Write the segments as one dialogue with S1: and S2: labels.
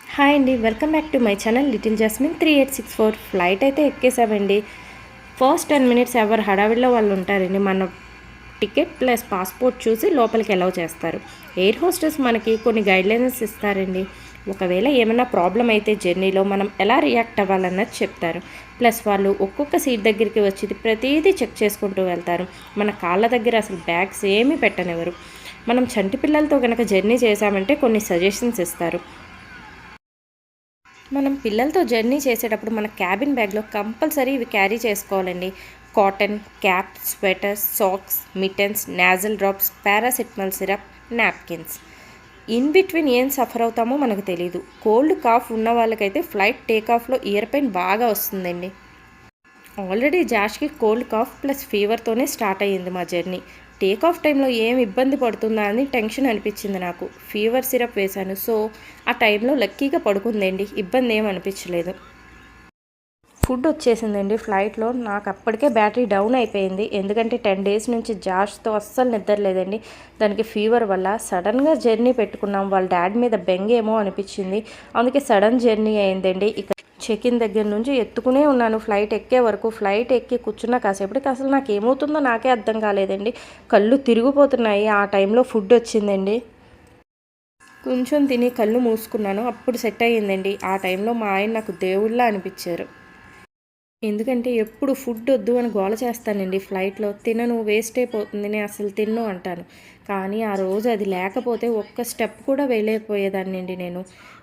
S1: Hi అండి, welcome back to my channel little jasmine 3864. Flight అయితే ఎక్కేసామండి. First 10 minutes ఎవరు హడావిడిలో వాళ్ళు ఉంటారండి. మన టికెట్ ప్లస్ పాస్పోర్ట్ చూసి లోపలికి అలౌ చేస్తారు. ఎయిర్ హోస్టెస్ మనకి కొన్ని గైడ్లైన్స్ ఇస్తారండి. ఒకవేళ ఏమైనా ప్రాబ్లం అయితే జర్నీలో మనం ఎలా రియాక్ట్ అవ్వాలన్నది చెప్తారు. ప్లస్ వాళ్ళు ఒక్కొక్క సీట్ దగ్గరికి వచ్చి ప్రతిదీ చెక్ చేసుకుంటూ వెళ్తారు. మన కాళ్ళ దగ్గర అసలు బ్యాగ్స్ ఏమీ పెట్టనివ్వరు. మనం చంటి పిల్లలతో కనుక జర్నీ చేసామంటే కొన్ని సజెషన్స్ ఇస్తారు. మనం పిల్లలతో జర్నీ చేసేటప్పుడు మన క్యాబిన్ బ్యాగ్లో కంపల్సరీ ఇవి క్యారీ చేసుకోవాలండి. Cotton cap, sweaters, socks, mittens, nozzle drops, paracetamol syrup, napkins. In between ఏం సఫర్ అవుతామో మనకు తెలియదు. కోల్డ్ కాఫ్ ఉన్న వాళ్ళకైతే ఫ్లైట్ టేకాఫ్లో ఇయర్ పెయిన్ బాగా వస్తుందండి. ఆల్రెడీ జాష్కి కోల్డ్ కాఫ్ ప్లస్ ఫీవర్తోనే స్టార్ట్ అయ్యింది మా జర్నీ. టేక్ ఆఫ్ టైంలో ఏం ఇబ్బంది పడుతుందా అని టెన్షన్ అనిపించింది నాకు. ఫీవర్ సిరప్ వేశాను, సో ఆ టైంలో లక్కీగా పడుకుందండి, ఇబ్బంది ఏం అనిపించలేదు. ఫుడ్ వచ్చేసిందండి ఫ్లైట్లో. నాకు అప్పటికే బ్యాటరీ డౌన్ అయిపోయింది, ఎందుకంటే 10 డేస్ నుంచి జాష్తో అస్సలు నిద్రలేదండి. దానికి ఫీవర్ వల్ల సడన్గా జర్నీ పెట్టుకున్నాం. వాళ్ళ డాడీ మీద బెంగేమో అనిపించింది, అందుకే సడన్ జర్నీ అయిందండి. ఇక చెక్ ఇన్ దగ్గర నుంచి ఎత్తుకునే ఉన్నాను ఫ్లైట్ ఎక్కే వరకు. ఫ్లైట్ ఎక్కి కూర్చున్న కాసేపటికి అసలు నాకు ఏమవుతుందో నాకే అర్థం కాలేదండి. కళ్ళు తిరిగిపోతున్నాయి. ఆ టైంలో ఫుడ్ వచ్చిందండి. కొంచెం తిని కళ్ళు మూసుకున్నాను, అప్పుడు సెట్ అయ్యిందండి. ఆ టైంలో మా ఆయన నాకు దేవుళ్ళ అనిపించారు. ఎందుకంటే ఎప్పుడు ఫుడ్ వద్దు అని గోల చేస్తానండి ఫ్లైట్లో. తినను, వేస్ట్ అయిపోతుంది, నేను అసలు తిన్ను అంటాను. కానీ ఆ రోజు అది లేకపోతే ఒక్క స్టెప్ కూడా వేయలేకపోయేదాన్నండి నేను.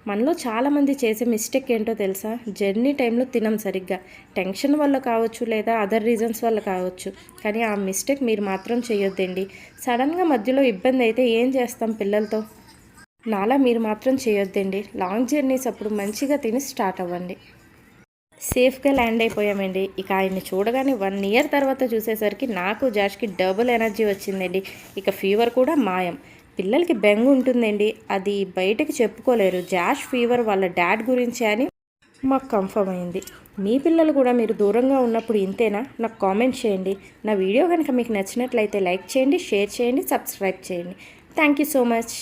S1: మనలో చాలామంది చేసే మిస్టేక్ ఏంటో తెలుసా? జర్నీ టైంలో తినం సరిగ్గా. టెన్షన్ వల్ల కావచ్చు, లేదా అదర్ రీజన్స్ వల్ల కావచ్చు. కానీ ఆ మిస్టేక్ మీరు మాత్రం చేయొద్దండి. సడన్గా మధ్యలో ఇబ్బంది అయితే ఏం చేస్తాం పిల్లలతో? నాలా మీరు మాత్రం చేయొద్దండి. లాంగ్ జర్నీస్ అప్పుడు మంచిగా తిని స్టార్ట్ అవ్వండి. సేఫ్గా ల్యాండ్ అయిపోయామండి. ఇక ఆయన్ని చూడగానే 1 ఇయర్ తర్వాత చూసేసరికి నాకు జాష్కి డబుల్ ఎనర్జీ వచ్చిందండి. ఇక ఫీవర్ కూడా మాయం. పిల్లలకి బెంగ ఉంటుందండి, అది బయటకు చెప్పుకోలేరు. జాష్ ఫీవర్ వాళ్ళ డాడ్ గురించి అని మాకు కన్ఫర్మ్ అయింది. మీ పిల్లలు కూడా మీరు దూరంగా ఉన్నప్పుడు ఇంతేనా? నాకు కామెంట్ చేయండి. నా వీడియో కనుక మీకు నచ్చినట్లయితే లైక్ చేయండి, షేర్ చేయండి, సబ్స్క్రైబ్ చేయండి. Thank you so much.